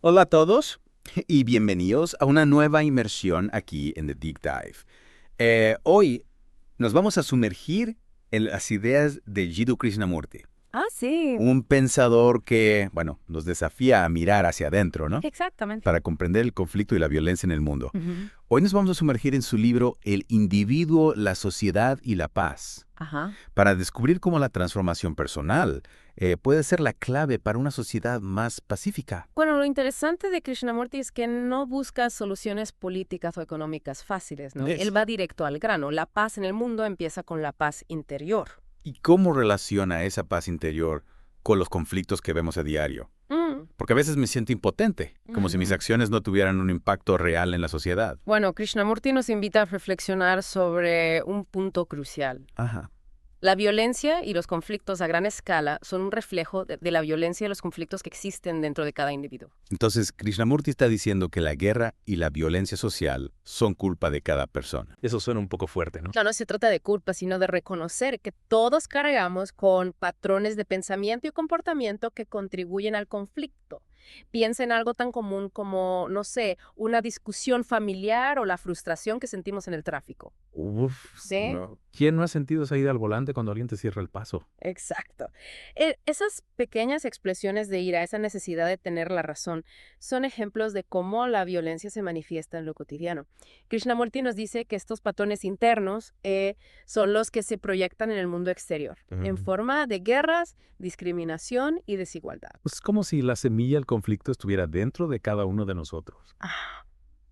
Hola a todos y bienvenidos a una nueva inmersión aquí en The Deep Dive. Hoy nos vamos a sumergir en las ideas de Jiddu Krishnamurti, Ah, sí, un pensador que, nos desafía a mirar hacia adentro, ¿no? exactamente. Para comprender el conflicto y la violencia en el mundo. Ujú. Hoy nos vamos a sumergir en su libro El individuo, la sociedad y la paz, Ajá. para descubrir cómo la transformación personal puede ser la clave para una sociedad más pacífica. Bueno, lo interesante de Krishnamurti es que no busca soluciones políticas o económicas fáciles, ¿no? Él va directo al grano. La paz en el mundo empieza con la paz interior. ¿Y cómo relaciona esa paz interior con los conflictos que vemos a diario? Mm, Porque a veces me siento impotente, como si mis ujú. acciones no tuvieran un impacto real en la sociedad. Bueno, Krishnamurti nos invita a reflexionar sobre un punto crucial. Ajá. La violencia y los conflictos a gran escala son un reflejo de la violencia y los conflictos que existen dentro de cada individuo. Entonces, Krishnamurti está diciendo que la guerra y la violencia social son culpa de cada persona. Eso suena un poco fuerte, ¿no? No se trata de culpa, sino de reconocer que todos cargamos con patrones de pensamiento y comportamiento que contribuyen al conflicto. Piensa en algo tan común como, no sé, una discusión familiar o la frustración que sentimos en el tráfico. Uf, ¿Sí? no. ¿Quién no ha sentido esa ida al volante cuando alguien te cierra el paso? Exacto. Esas pequeñas expresiones de ira, esa necesidad de tener la razón, son ejemplos de cómo la violencia se manifiesta en lo cotidiano. Krishnamurti nos dice que estos patrones internos son los que se proyectan en el mundo exterior, en forma de guerras, discriminación y desigualdad. Es como si la semilla del conflicto estuviera dentro de cada uno de nosotros. Ah,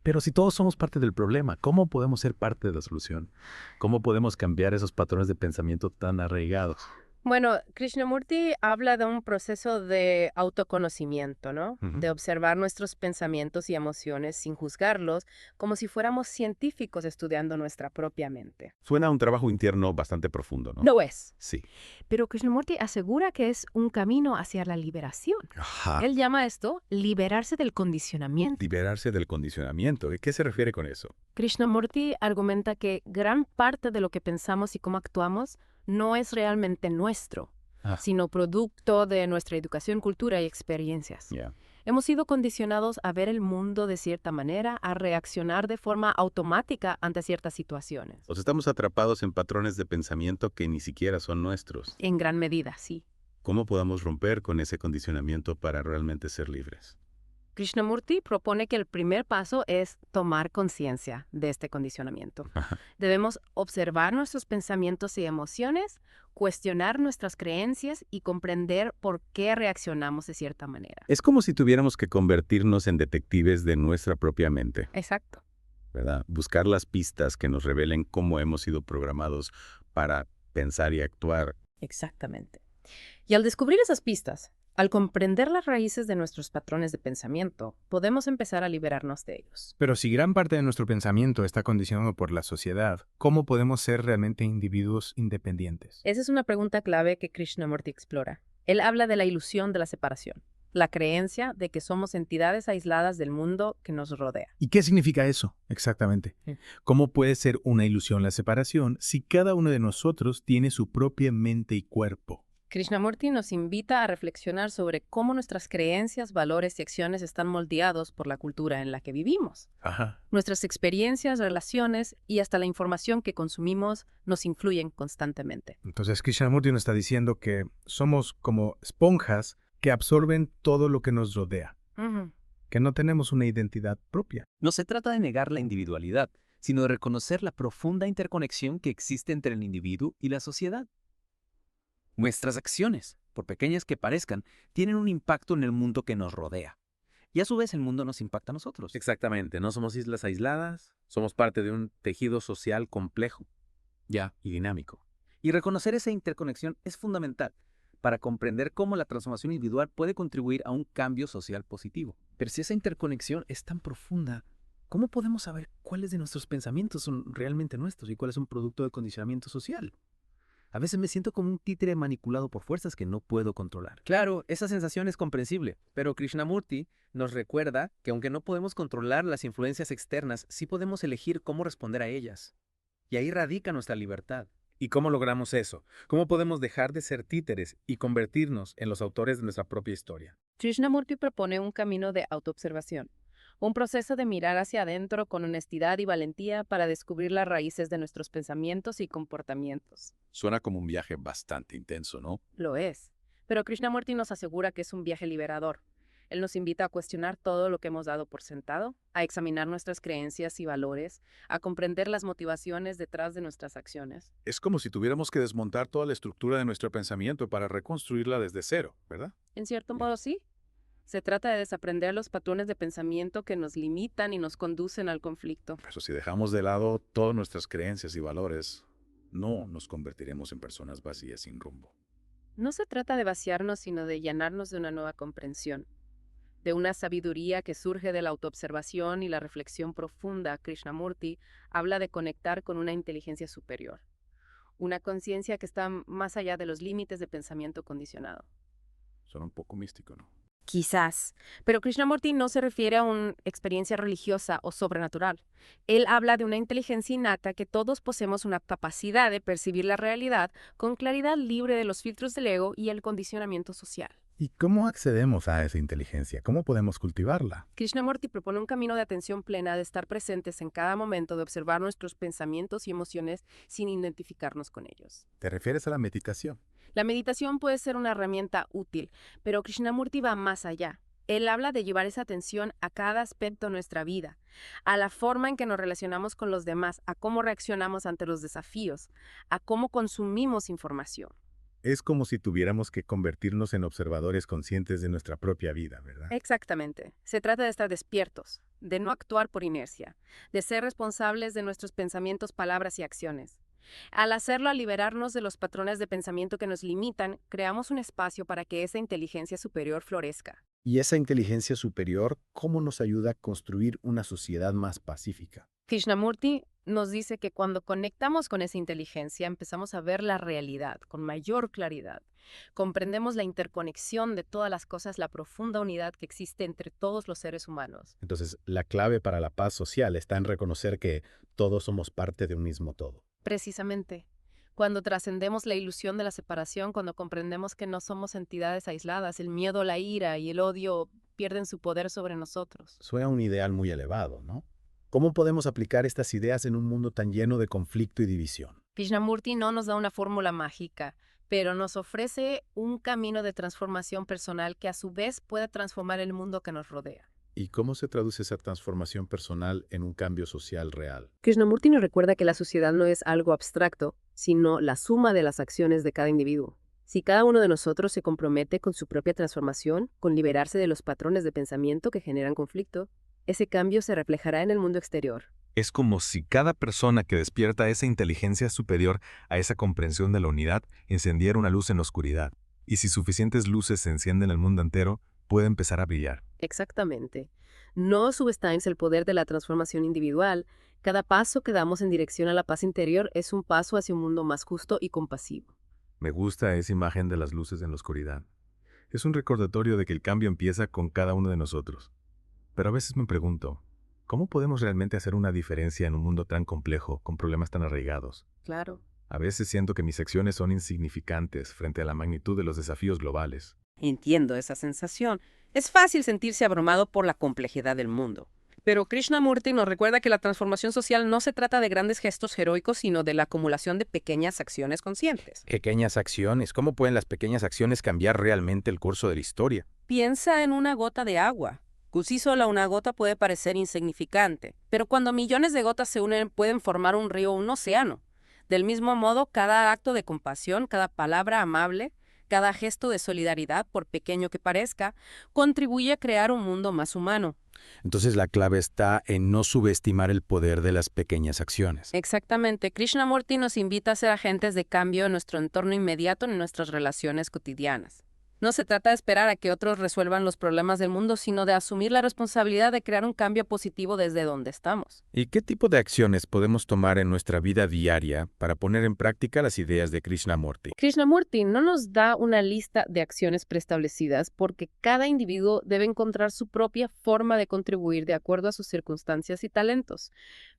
Pero si todos somos parte del problema, ¿cómo podemos ser parte de la solución? ¿Cómo podemos cambiar esos patrones de pensamiento tan arraigados? Bueno, Krishnamurti habla de un proceso de autoconocimiento, ¿no? Ujú. De observar nuestros pensamientos y emociones sin juzgarlos, como si fuéramos científicos estudiando nuestra propia mente. Suena a un trabajo interno bastante profundo, ¿no? Lo es. Sí. Pero Krishnamurti asegura que es un camino hacia la liberación. Ajá. Él llama esto liberarse del condicionamiento. Liberarse del condicionamiento. ¿A qué se refiere con eso? Krishnamurti argumenta que gran parte de lo que pensamos y cómo actuamos no es realmente nuestro, Ah. sino producto de nuestra educación, cultura y experiencias. Ya. Hemos sido condicionados a ver el mundo de cierta manera, a reaccionar de forma automática ante ciertas situaciones. O sea, estamos atrapados en patrones de pensamiento que ni siquiera son nuestros. En gran medida, sí. ¿Cómo podamos romper con ese condicionamiento para realmente ser libres? Krishnamurti propone que el primer paso es tomar conciencia de este condicionamiento. Debemos observar nuestros pensamientos y emociones, cuestionar nuestras creencias y comprender por qué reaccionamos de cierta manera. Es como si tuviéramos que convertirnos en detectives de nuestra propia mente, Exacto. ¿verdad? Buscar las pistas que nos revelen cómo hemos sido programados para pensar y actuar. Exactamente. Y al descubrir esas pistas, al comprender las raíces de nuestros patrones de pensamiento, podemos empezar a liberarnos de ellos. Pero si gran parte de nuestro pensamiento está condicionado por la sociedad, ¿cómo podemos ser realmente individuos independientes? Esa es una pregunta clave que Krishnamurti explora. Él habla de la ilusión de la separación, la creencia de que somos entidades aisladas del mundo que nos rodea. ¿Y qué significa eso exactamente? Sí. ¿Cómo puede ser una ilusión la separación si cada uno de nosotros tiene su propia mente y cuerpo? Krishnamurti nos invita a reflexionar sobre cómo nuestras creencias, valores y acciones están moldeados por la cultura en la que vivimos. Ajá. Nuestras experiencias, relaciones y hasta la información que consumimos nos influyen constantemente. Entonces Krishnamurti nos está diciendo que somos como esponjas que absorben todo lo que nos rodea, Ujú. que no tenemos una identidad propia. No se trata de negar la individualidad, sino de reconocer la profunda interconexión que existe entre el individuo y la sociedad. Nuestras acciones, por pequeñas que parezcan, tienen un impacto en el mundo que nos rodea. Y a su vez el mundo nos impacta a nosotros. Exactamente, no somos islas aisladas, somos parte de un tejido social complejo Ya. y dinámico. Y reconocer esa interconexión es fundamental para comprender cómo la transformación individual puede contribuir a un cambio social positivo. Pero si esa interconexión es tan profunda, ¿cómo podemos saber cuáles de nuestros pensamientos son realmente nuestros y cuáles son producto de condicionamiento social? A veces me siento como un títere manipulado por fuerzas que no puedo controlar. Claro, esa sensación es comprensible, pero Krishnamurti nos recuerda que aunque no podemos controlar las influencias externas, sí podemos elegir cómo responder a ellas. Y ahí radica nuestra libertad. ¿Y cómo logramos eso? ¿Cómo podemos dejar de ser títeres y convertirnos en los autores de nuestra propia historia? Krishnamurti propone un camino de autoobservación, un proceso de mirar hacia adentro con honestidad y valentía para descubrir las raíces de nuestros pensamientos y comportamientos. Suena como un viaje bastante intenso, ¿no? Lo es. Pero Krishnamurti nos asegura que es un viaje liberador. Él nos invita a cuestionar todo lo que hemos dado por sentado, a examinar nuestras creencias y valores, a comprender las motivaciones detrás de nuestras acciones. Es como si tuviéramos que desmontar toda la estructura de nuestro pensamiento para reconstruirla desde cero, ¿verdad? En cierto modo, sí. Se trata de desaprender los patrones de pensamiento que nos limitan y nos conducen al conflicto. Pero si dejamos de lado todas nuestras creencias y valores, no nos convertiremos en personas vacías sin rumbo. No se trata de vaciarnos, sino de llenarnos de una nueva comprensión, de una sabiduría que surge de la autoobservación y la reflexión profunda. Krishnamurti habla de conectar con una inteligencia superior, una conciencia que está más allá de los límites de pensamiento condicionado. Suena un poco místico, ¿no? Quizás, pero Krishnamurti no se refiere a una experiencia religiosa o sobrenatural. Él habla de una inteligencia innata que todos poseemos una capacidad de percibir la realidad con claridad, libre de los filtros del ego y el condicionamiento social. ¿Y cómo accedemos a esa inteligencia? ¿Cómo podemos cultivarla? Krishnamurti propone un camino de atención plena, de estar presentes en cada momento, de observar nuestros pensamientos y emociones sin identificarnos con ellos. ¿Te refieres a la meditación? La meditación puede ser una herramienta útil, pero Krishnamurti va más allá. Él habla de llevar esa atención a cada aspecto de nuestra vida, a la forma en que nos relacionamos con los demás, a cómo reaccionamos ante los desafíos, a cómo consumimos información. Es como si tuviéramos que convertirnos en observadores conscientes de nuestra propia vida, ¿verdad? Exactamente. Se trata de estar despiertos, de no actuar por inercia, de ser responsables de nuestros pensamientos, palabras y acciones. Al hacerlo, al liberarnos de los patrones de pensamiento que nos limitan, creamos un espacio para que esa inteligencia superior florezca. Y esa inteligencia superior, ¿cómo nos ayuda a construir una sociedad más pacífica? Krishnamurti nos dice que cuando conectamos con esa inteligencia, empezamos a ver la realidad con mayor claridad. Comprendemos la interconexión de todas las cosas, la profunda unidad que existe entre todos los seres humanos. Entonces, la clave para la paz social está en reconocer que todos somos parte de un mismo todo. Precisamente, cuando trascendemos la ilusión de la separación, cuando comprendemos que no somos entidades aisladas, el miedo, la ira y el odio pierden su poder sobre nosotros. Suena un ideal muy elevado, ¿no? ¿Cómo podemos aplicar estas ideas en un mundo tan lleno de conflicto y división? Krishnamurti no nos da una fórmula mágica, pero nos ofrece un camino de transformación personal que a su vez puede transformar el mundo que nos rodea. ¿Y cómo se traduce esa transformación personal en un cambio social real? Krishnamurti nos recuerda que la sociedad no es algo abstracto, sino la suma de las acciones de cada individuo. Si cada uno de nosotros se compromete con su propia transformación, con liberarse de los patrones de pensamiento que generan conflicto, ese cambio se reflejará en el mundo exterior. Es como si cada persona que despierta esa inteligencia superior a esa comprensión de la unidad encendiera una luz en la oscuridad. Y si suficientes luces se encienden en el mundo entero, puede empezar a brillar. Exactamente. No subestimes el poder de la transformación individual. Cada paso que damos en dirección a la paz interior es un paso hacia un mundo más justo y compasivo. Me gusta esa imagen de las luces en la oscuridad. Es un recordatorio de que el cambio empieza con cada uno de nosotros. Pero a veces me pregunto, ¿cómo podemos realmente hacer una diferencia en un mundo tan complejo, con problemas tan arraigados? Claro. A veces siento que mis acciones son insignificantes frente a la magnitud de los desafíos globales. Entiendo esa sensación. Es fácil sentirse abrumado por la complejidad del mundo. Pero Krishnamurti nos recuerda que la transformación social no se trata de grandes gestos heroicos, sino de la acumulación de pequeñas acciones conscientes. Pequeñas acciones. ¿Cómo pueden las pequeñas acciones cambiar realmente el curso de la historia? Piensa en una gota de agua. Sí sola una gota puede parecer insignificante, pero cuando millones de gotas se unen pueden formar un río o un océano. Del mismo modo, cada acto de compasión, cada palabra amable, cada gesto de solidaridad, por pequeño que parezca, contribuye a crear un mundo más humano. Entonces la clave está en no subestimar el poder de las pequeñas acciones. Exactamente. Krishnamurti nos invita a ser agentes de cambio en nuestro entorno inmediato, en nuestras relaciones cotidianas. No se trata de esperar a que otros resuelvan los problemas del mundo, sino de asumir la responsabilidad de crear un cambio positivo desde donde estamos. ¿Y qué tipo de acciones podemos tomar en nuestra vida diaria para poner en práctica las ideas de Krishnamurti? Krishnamurti no nos da una lista de acciones preestablecidas porque cada individuo debe encontrar su propia forma de contribuir de acuerdo a sus circunstancias y talentos.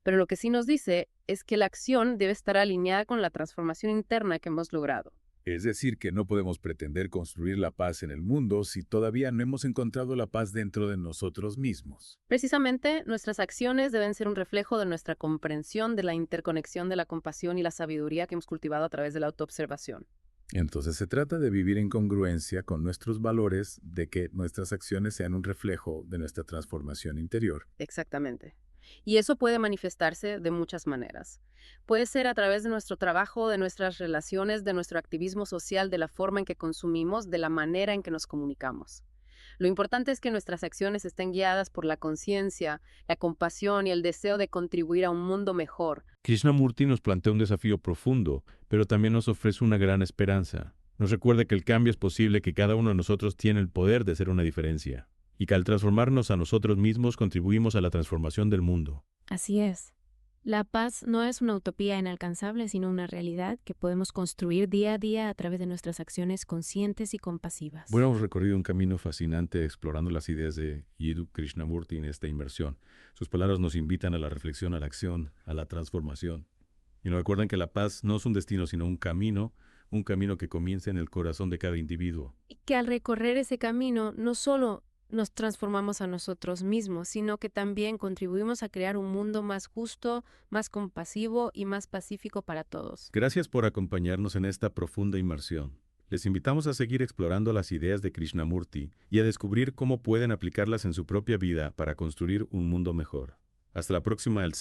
Pero lo que sí nos dice es que la acción debe estar alineada con la transformación interna que hemos logrado. Es decir, que no podemos pretender construir la paz en el mundo si todavía no hemos encontrado la paz dentro de nosotros mismos. Precisamente, nuestras acciones deben ser un reflejo de nuestra comprensión de la interconexión de la compasión y la sabiduría que hemos cultivado a través de la autoobservación. Entonces se trata de vivir en congruencia con nuestros valores, de que nuestras acciones sean un reflejo de nuestra transformación interior. Exactamente. Y eso puede manifestarse de muchas maneras. Puede ser a través de nuestro trabajo, de nuestras relaciones, de nuestro activismo social, de la forma en que consumimos, de la manera en que nos comunicamos. Lo importante es que nuestras acciones estén guiadas por la conciencia, la compasión y el deseo de contribuir a un mundo mejor. Krishnamurti nos plantea un desafío profundo, pero también nos ofrece una gran esperanza. Nos recuerda que el cambio es posible, que cada uno de nosotros tiene el poder de hacer una diferencia, y que al transformarnos a nosotros mismos contribuimos a la transformación del mundo. Así es. La paz no es una utopía inalcanzable, sino una realidad que podemos construir día a día a través de nuestras acciones conscientes y compasivas. Bueno, hemos recorrido un camino fascinante explorando las ideas de Jiddu Krishnamurti en esta inmersión. Sus palabras nos invitan a la reflexión, a la acción, a la transformación. Y nos recuerdan que la paz no es un destino, sino un camino que comienza en el corazón de cada individuo. Y que al recorrer ese camino no solo nos transformamos a nosotros mismos, sino que también contribuimos a crear un mundo más justo, más compasivo y más pacífico para todos. Gracias por acompañarnos en esta profunda inmersión. Les invitamos a seguir explorando las ideas de Krishnamurti y a descubrir cómo pueden aplicarlas en su propia vida para construir un mundo mejor. Hasta la próxima, el